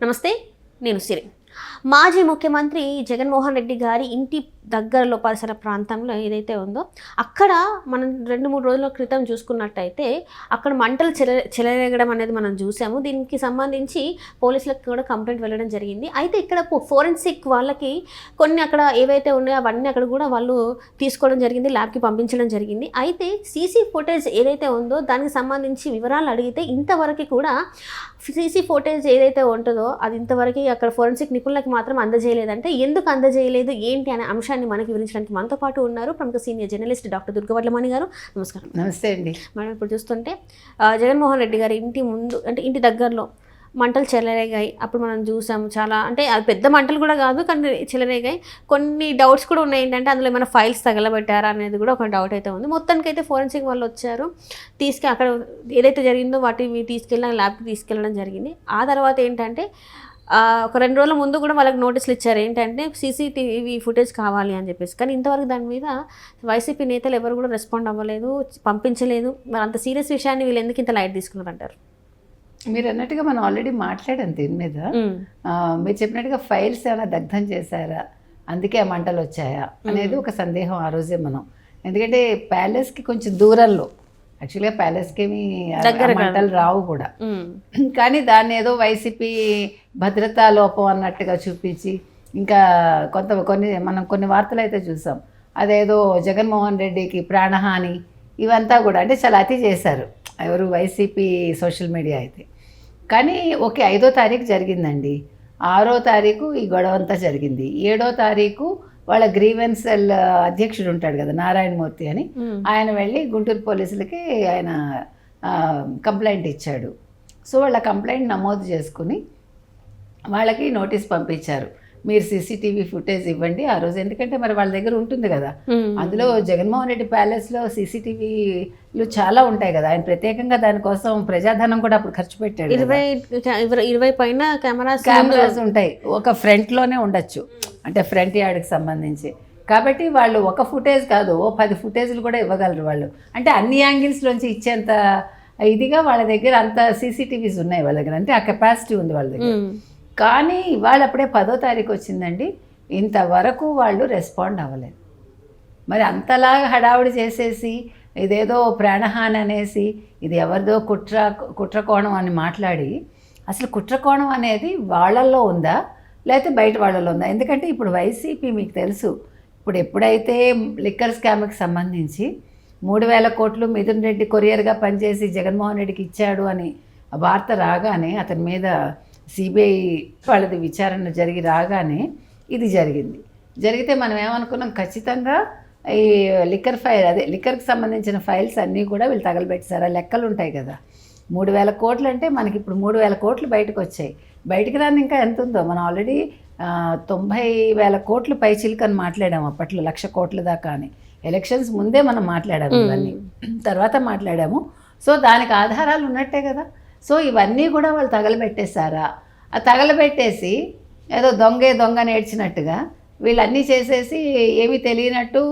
నమస్తే, నేను సిరి. మాజీ ముఖ్యమంత్రి జగన్మోహన్ రెడ్డి గారి ఇంటి దగ్గరలో పరిసర ప్రాంతంలో ఏదైతే ఉందో అక్కడ మనం 2-3 రోజుల క్రితం చూసుకున్నట్టయితే అక్కడ మంటలు చెలరేగడం అనేది మనం చూసాము. దీనికి సంబంధించి పోలీసులకు కూడా కంప్లైంట్ వెళ్ళడం జరిగింది. అయితే ఇక్కడ ఫోరెన్సిక్ వాళ్ళకి కొన్ని అక్కడ ఏవైతే ఉన్నాయో అవన్నీ అక్కడ కూడా వాళ్ళు తీసుకోవడం జరిగింది, ల్యాబ్కి పంపించడం జరిగింది. అయితే సీసీ ఫుటేజ్ ఏదైతే ఉందో దానికి సంబంధించి వివరాలు అడిగితే ఇంతవరకు కూడా సీసీ ఫుటేజ్ ఏదైతే ఉంటుందో అది ఇంతవరకు అక్కడ ఫోరెన్సిక్ నిపుణులకి మాత్రం అందజేయలేదంటే ఎందుకు అందజేయలేదు ఏంటి అనే అంశాన్ని మనకి వివరించడానికి మనతో పాటు ఉన్నారు ప్రముఖ సీనియర్ జర్నలిస్ట్ డాక్టర్ దుర్గవడ్లమణి గారు. నమస్కారం. నమస్తే అండి. మనం ఇప్పుడు చూస్తుంటే జగన్మోహన్ రెడ్డి గారి ఇంటి ముందు అంటే ఇంటి దగ్గరలో మంటలు చెలరేగాయి. అప్పుడు మనం చూసాము చాలా, అంటే అది పెద్ద మంటలు కూడా కాదు కానీ చెలరేగాయి. కొన్ని డౌట్స్ కూడా ఉన్నాయి, ఏంటంటే అందులో ఏమైనా ఫైల్స్ తగలబెట్టారా అనేది కూడా ఒక డౌట్ అయితే ఉంది. మొత్తానికైతే ఫోరెన్సిక్ వాళ్ళు వచ్చారు, అక్కడ ఏదైతే జరిగిందో వాటిని తీసుకెళ్ళి ల్యాబ్కి తీసుకెళ్ళడం జరిగింది. ఆ తర్వాత ఏంటంటే ఒక 2 రోజుల ముందు కూడా వాళ్ళకి నోటీసులు ఇచ్చారు, ఏంటంటే సీసీటీవీ ఫుటేజ్ కావాలి అని చెప్పేసి. కానీ ఇంతవరకు దాని మీద వైసీపీ నేతలు ఎవరు కూడా రెస్పాండ్ అవ్వలేదు, పంపించలేదు. మరి అంత సీరియస్ విషయాన్ని వీళ్ళు ఎందుకు ఇంత లైట్ తీసుకున్నారంటారు? మీరు అన్నట్టుగా మనం ఆల్రెడీ మాట్లాడాం దీని మీద. మీరు చెప్పినట్టుగా ఫైల్స్ ఏమైనా దగ్ధం చేశారా, అందుకే ఆ మంటలు వచ్చాయా అనేది ఒక సందేహం ఆ రోజే మనం. ఎందుకంటే ప్యాలెస్కి కొంచెం దూరంలో, యాక్చువల్గా ప్యాలెస్కి ఏమి మంటలు రావు కూడా, కానీ దాన్ని ఏదో వైసీపీ భద్రతా లోపం అన్నట్టుగా చూపించి ఇంకా కొన్ని వార్తలు అయితే చూసాం. అదేదో జగన్మోహన్ రెడ్డికి ప్రాణహాని ఇవంతా కూడా అంటే చాలా అతి చేశారు ఎవరు వైసీపీ సోషల్ మీడియా అయితే. కానీ ఓకే, 5వ తారీఖు జరిగిందండి, 6వ తారీఖు ఈ గొడవ అంతా జరిగింది, 7వ తారీఖు వాళ్ళ గ్రీవెన్సెల్ అధ్యక్షుడు ఉంటాడు కదా నారాయణమూర్తి అని, ఆయన వెళ్ళి గుంటూరు పోలీసులకి ఆయన కంప్లైంట్ ఇచ్చాడు. సో వాళ్ళ కంప్లైంట్ నమోదు చేసుకుని వాళ్ళకి నోటీస్ పంపించారు, మీరు సీసీటీవీ ఫుటేజ్ ఇవ్వండి ఆ రోజు. ఎందుకంటే మరి వాళ్ళ దగ్గర ఉంటుంది కదా, అందులో జగన్మోహన్ రెడ్డి ప్యాలెస్లో సీసీటీవీలు చాలా ఉంటాయి కదా, ఆయన ప్రత్యేకంగా దానికోసం ప్రజాధనం కూడా అప్పుడు ఖర్చు పెట్టాడు. 20 పైన కెమెరాస్ ఉంటాయి, ఒక ఫ్రంట్లోనే ఉండొచ్చు, అంటే ఫ్రంట్ యార్డ్కి సంబంధించి. కాబట్టి వాళ్ళు ఒక ఫుటేజ్ కాదు, 10 ఫుటేజ్లు కూడా ఇవ్వగలరు వాళ్ళు. అంటే అన్ని యాంగిల్స్లోంచి ఇచ్చేంత ఇదిగా వాళ్ళ దగ్గర అంత సీసీటీవీస్ ఉన్నాయి వాళ్ళ దగ్గర, అంటే ఆ కెపాసిటీ ఉంది వాళ్ళ దగ్గర. కానీ ఇవాళ అప్పుడే 10వ తారీఖు వచ్చిందండి, ఇంతవరకు వాళ్ళు రెస్పాండ్ అవ్వలేదు. మరి అంతలాగా హడావుడి చేసేసి ఇదేదో ప్రాణహాని అనేసి ఇది ఎవరిదో కుట్రకోణం అని మాట్లాడి, అసలు కుట్రకోణం అనేది వాళ్ళల్లో ఉందా లేకపోతే బయట వాళ్ళలో ఉందా? ఎందుకంటే ఇప్పుడు వైసీపీ మీకు తెలుసు, ఎప్పుడైతే లిక్కర్ స్కామ్కి సంబంధించి 3,000 కోట్లు మిథున్ రెడ్డి కొరియర్గా పనిచేసి జగన్మోహన్ రెడ్డికి ఇచ్చాడు అని వార్త రాగానే, అతని మీద సిబిఐ వాళ్ళది విచారణ జరిగి రాగానే ఇది జరిగితే మనం ఏమనుకున్నాం, ఖచ్చితంగా ఈ లిక్కర్కి సంబంధించిన ఫైల్స్ అన్నీ కూడా వీళ్ళు తగలబెట్టారు. లెక్కలు ఉంటాయి కదా, 3,000 కోట్లు అంటే మనకి ఇప్పుడు 3,000 కోట్లు బయటకు వచ్చాయి. బయటకు రాని ఇంకా ఎంత ఉందో, మనం ఆల్రెడీ 90,000 కోట్లు పైచిలుకని మాట్లాడాము అప్పట్లో, 1,00,000 కోట్ల దాకా అని. ఎలక్షన్స్ ముందే మనం మాట్లాడాము, ఇవన్నీ తర్వాత మాట్లాడాము. సో దానికి ఆధారాలు ఉన్నట్టే కదా. సో ఇవన్నీ కూడా వాళ్ళు తగలబెట్టేశారా? ఆ తగలబెట్టేసి ఏదో దొంగ నేర్చినట్టుగా వీళ్ళన్నీ చేసేసి ఏమీ తెలియనట్టు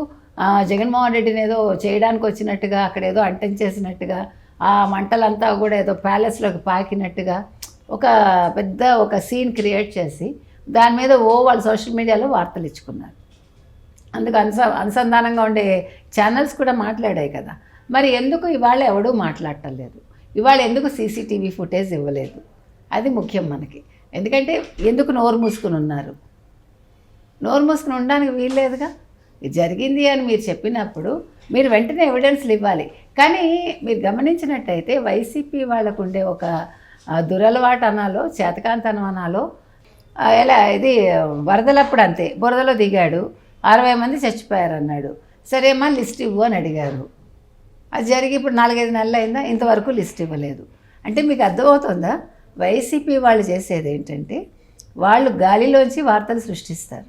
జగన్మోహన్ రెడ్డిని ఏదో చేయడానికి వచ్చినట్టుగా, అక్కడ ఏదో అంటించేసినట్టుగా, ఆ మంటలంతా కూడా ఏదో ప్యాలెస్లోకి పాకినట్టుగా ఒక సీన్ క్రియేట్ చేసి దాని మీద వాళ్ళు సోషల్ మీడియాలో వార్తలు ఇచ్చుకున్నారు. అందుకు అనుసంధానంగా ఉండే ఛానల్స్ కూడా మాట్లాడాయి కదా. మరి ఎందుకు ఇవాళ ఎవడూ మాట్లాడటం లేదు? ఇవాళ ఎందుకు సీసీటీవీ ఫుటేజ్ ఇవ్వలేదు? అది ముఖ్యం మనకి. ఎందుకంటే ఎందుకు నోరు మూసుకుని ఉన్నారు? నోరు మూసుకుని ఉండడానికి వీల్లేదుగా. జరిగింది అని మీరు చెప్పినప్పుడు మీరు వెంటనే ఎవిడెన్స్లు ఇవ్వాలి. కానీ మీరు గమనించినట్టయితే వైసీపీ వాళ్ళకు ఉండే ఒక దురలవాటు అనాలో, చేతకాంతనం అనాలో, ఇది వరదలప్పుడు అంతే, బురదలో దిగాడు, 60 మంది చచ్చిపోయారన్నాడు. సరేమ్మా లిస్ట్ ఇవ్వు అని అడిగారు. అది జరిగి ఇప్పుడు 4-5 నెలలు అయిందా, ఇంతవరకు లిస్ట్ ఇవ్వలేదు. అంటే మీకు అర్థమవుతుందా వైసీపీ వాళ్ళు చేసేది ఏంటంటే, వాళ్ళు గాలిలోంచి వార్తలు సృష్టిస్తారు.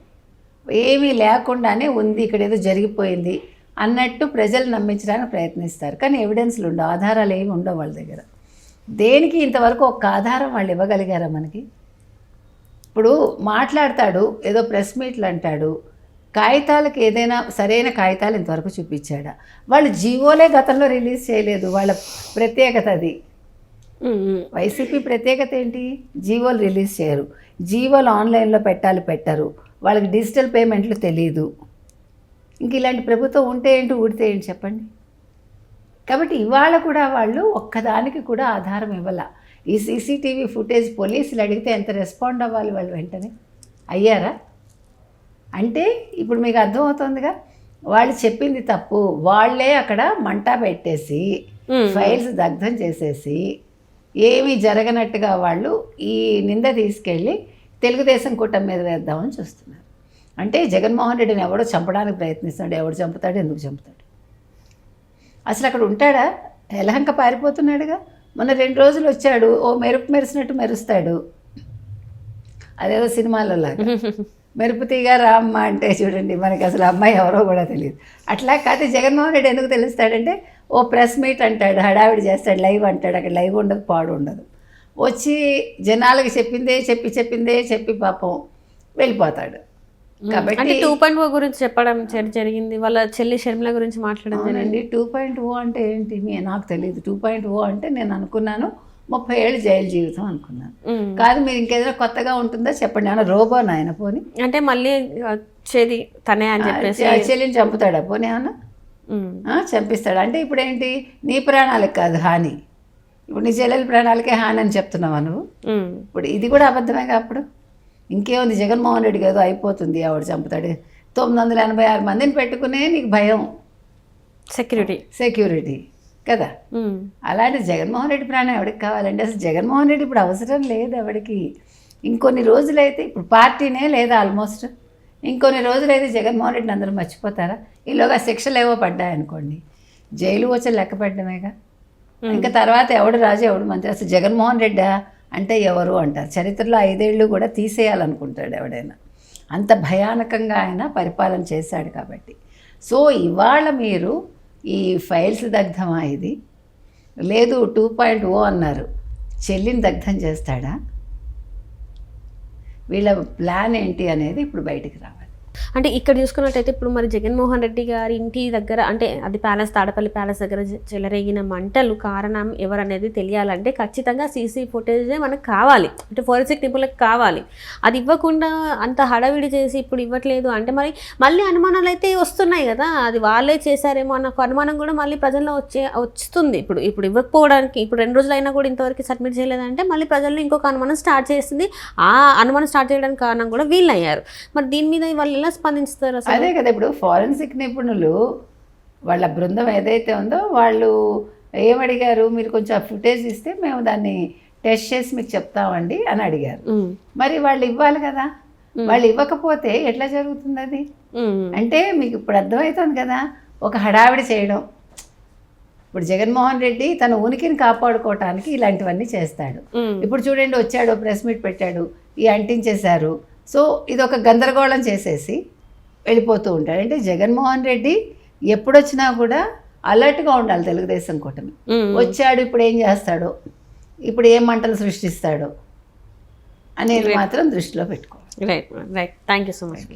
ఏమీ లేకుండానే ఉంది, ఇక్కడ ఏదో జరిగిపోయింది అన్నట్టు ప్రజలు నమ్మించడానికి ప్రయత్నిస్తారు. కానీ ఎవిడెన్స్లు ఉండవు, ఆధారాలు ఏమి ఉండవు వాళ్ళ దగ్గర. దేనికి ఇంతవరకు ఒక ఆధారం వాళ్ళు ఇవ్వగలిగారా మనకి? ఇప్పుడు మాట్లాడతాడు, ఏదో ప్రెస్ మీట్లు అంటాడు, కాగితాలకు ఏదైనా సరైన కాగితాలు ఇంతవరకు చూపించాడా? వాళ్ళు జీవోలే గతంలో రిలీజ్ చేయలేదు, వాళ్ళ ప్రత్యేకత అది. వైసీపీ ప్రత్యేకత ఏంటి? జీవోలు రిలీజ్ చేయరు, జీవోలు ఆన్లైన్లో పెట్టరు, వాళ్ళకి డిజిటల్ పేమెంట్లు తెలియదు. ఇంక ఇలాంటి ప్రభుత్వం ఉంటే ఏంటి, ఊడితే ఏంటి చెప్పండి. కాబట్టి ఇవాళ కూడా వాళ్ళు ఒక్కదానికి కూడా ఆధారం ఇవ్వాల. ఈ సీసీటీవీ ఫుటేజ్ పోలీసులు అడిగితే ఎంత రెస్పాండ్ అవ్వాలి వాళ్ళు? వెంటనే అయ్యారా? అంటే ఇప్పుడు మీకు అర్థమవుతుందిగా, వాళ్ళు చెప్పింది తప్పు. వాళ్ళే అక్కడ మంట పెట్టేసి ఫైల్స్ దగ్ధం చేసేసి ఏమీ జరగనట్టుగా వాళ్ళు ఈ నింద తీసుకెళ్ళి తెలుగుదేశం కూటమి మీద వేద్దామని చూస్తున్నారు. అంటే జగన్మోహన్ రెడ్డిని ఎవడో చంపడానికి ప్రయత్నిస్తున్నాడు. ఎవడు చంపుతాడు, ఎందుకు చంపుతాడు? అసలు అక్కడ ఉంటాడా? ఎలహంక పారిపోతున్నాడుగా. మొన్న 2 రోజులు వచ్చాడు, ఓ మెరుపు మెరిసినట్టు మెరుస్తాడు, అదేదో సినిమాలో లాగా. మెరుపు తీగా రామ్మ అంటే చూడండి, మనకి అసలు అమ్మాయి ఎవరో కూడా తెలియదు. అట్లా కాదు జగన్మోహన్ రెడ్డి ఎందుకు తెలుస్తాడంటే, ఓ ప్రెస్ మీట్ అంటాడు, హడావిడి చేస్తాడు, లైవ్ అంటాడు. అక్కడ లైవ్ ఉండదు, పాడు ఉండదు. వచ్చి జనాలకు చెప్పిందే చెప్పి పాపం వెళ్ళిపోతాడు. కాబట్టి 2.0 గురించి చెప్పడం జరిగింది, వాళ్ళ చెల్లి షర్మిల గురించి మాట్లాడడం జరిగింది. 2.0 అంటే ఏంటి నాకు తెలియదు. 2.0 అంటే నేను అనుకున్నాను 30 ఏళ్ళు జైలు జీవితం అనుకున్నాను. కాదు, మీరు ఇంకేదైనా కొత్తగా ఉంటుందో చెప్పండి. ఏమన్నా రోబో నాయన పోనీ? అంటే మళ్ళీ వచ్చేది తనే అని చెప్పేసి చెల్లిని చంపుతాడా పోనీ? ఏమన్నా చంపిస్తాడు అంటే ఇప్పుడు ఏంటి, నీ ప్రాణాలకు కాదు హాని, ఇప్పుడు నీ చెల్లెల ప్రాణాలకే హాని అని చెప్తున్నావా నువ్వు? ఇప్పుడు ఇది కూడా అబద్ధమేగా. అప్పుడు ఇంకేముంది, జగన్మోహన్ రెడ్డి కదా అయిపోతుంది, ఆవిడ చంపుతాడు. 986 మందిని పెట్టుకునే నీకు భయం, సెక్యూరిటీ కదా. అలాంటి జగన్మోహన్ రెడ్డి ప్రాణం ఎవరికి కావాలండి? అసలు జగన్మోహన్ రెడ్డి ఇప్పుడు అవసరం లేదు ఎవరికి. ఇంకొన్ని రోజులైతే, ఇప్పుడు పార్టీనే లేదా ఆల్మోస్ట్, ఇంకొన్ని రోజులైతే జగన్మోహన్ రెడ్డిని అందరూ మర్చిపోతారా? ఈలోగా శిక్షలు ఏవో పడ్డాయనుకోండి, జైలు వచ్చి లెక్క పడ్డమేగా. ఇంకా తర్వాత ఎవడు రాజు ఎవడు మంత్రి? అసలు జగన్మోహన్ రెడ్డా అంటే ఎవరు అంటారు. చరిత్రలో 5 ఏళ్ళు కూడా తీసేయాలనుకుంటాడు ఎవడైనా, అంత భయానకంగా ఆయన పరిపాలన చేశాడు కాబట్టి. సో ఇవాళ మీరు ఈ ఫైల్స్ దగ్ధమా ఇది? లేదు 2.0 అన్నారు, చెల్లిని దగ్ధం చేస్తాడా? వీళ్ళ ప్లాన్ ఏంటి అనేది ఇప్పుడు బయటికి రావాలి. అంటే ఇక్కడ చూసుకున్నట్టయితే ఇప్పుడు మరి జగన్మోహన్ రెడ్డి గారి ఇంటి దగ్గర, అంటే అది ప్యాలెస్, తాడపల్లి ప్యాలెస్ దగ్గర చెలరేగిన మంటలు కారణం ఎవరనేది తెలియాలంటే ఖచ్చితంగా సీసీ ఫుటేజే మనకు కావాలి, అంటే ఫోరెన్సిక్ నిపుణులకు కావాలి. అది ఇవ్వకుండా అంత హడావిడి చేసి ఇప్పుడు ఇవ్వట్లేదు అంటే మరి మళ్ళీ అనుమానాలు అయితే వస్తున్నాయి కదా, అది వాళ్ళే చేశారేమో అన్న అనుమానం కూడా మళ్ళీ ప్రజల్లో వస్తుంది. ఇప్పుడు ఇవ్వకపోవడానికి ఇప్పుడు 2 రోజులైనా కూడా ఇంతవరకు సబ్మిట్ చేయలేదంటే మళ్ళీ ప్రజల్లో ఇంకొక అనుమానం స్టార్ట్ చేస్తుంది. ఆ అనుమానం స్టార్ట్ చేయడానికి కారణం కూడా వీళ్ళు అయ్యారు. మరి దీని మీద వాళ్ళు స్పందిస్తారు? అదే కదా, ఇప్పుడు ఫోరెన్సిక్ నిపుణులు వాళ్ళ బృందం ఏదైతే ఉందో వాళ్ళు ఏమడిగారు, మీరు కొంచెం ఆ ఫుటేజ్ ఇస్తే మేము దాన్ని టెస్ట్ చేసి మీకు చెప్తామండి అని అడిగారు. మరి వాళ్ళు ఇవ్వాలి కదా, వాళ్ళు ఇవ్వకపోతే ఎట్లా జరుగుతుంది అది? అంటే మీకు ఇప్పుడు అర్థమవుతుంది కదా, ఒక హడావిడి చేయడం. ఇప్పుడు జగన్మోహన్ రెడ్డి తన ఉనికిని కాపాడుకోవటానికి ఇలాంటివన్నీ చేస్తాడు. ఇప్పుడు చూడండి, వచ్చాడు ప్రెస్ మీట్ పెట్టాడు, ఈ అంటించేశారు. సో ఇది ఒక గందరగోళం చేసేసి వెళ్ళిపోతూ ఉంటాడు. అంటే జగన్మోహన్ రెడ్డి ఎప్పుడొచ్చినా కూడా అలర్ట్గా ఉండాలి తెలుగుదేశం కూటమి. వచ్చాడు, ఇప్పుడు ఏం చేస్తాడో, ఇప్పుడు ఏం మంటలు సృష్టిస్తాడో అనేది మాత్రం దృష్టిలో పెట్టుకోవాలి. Right. Thank you so much.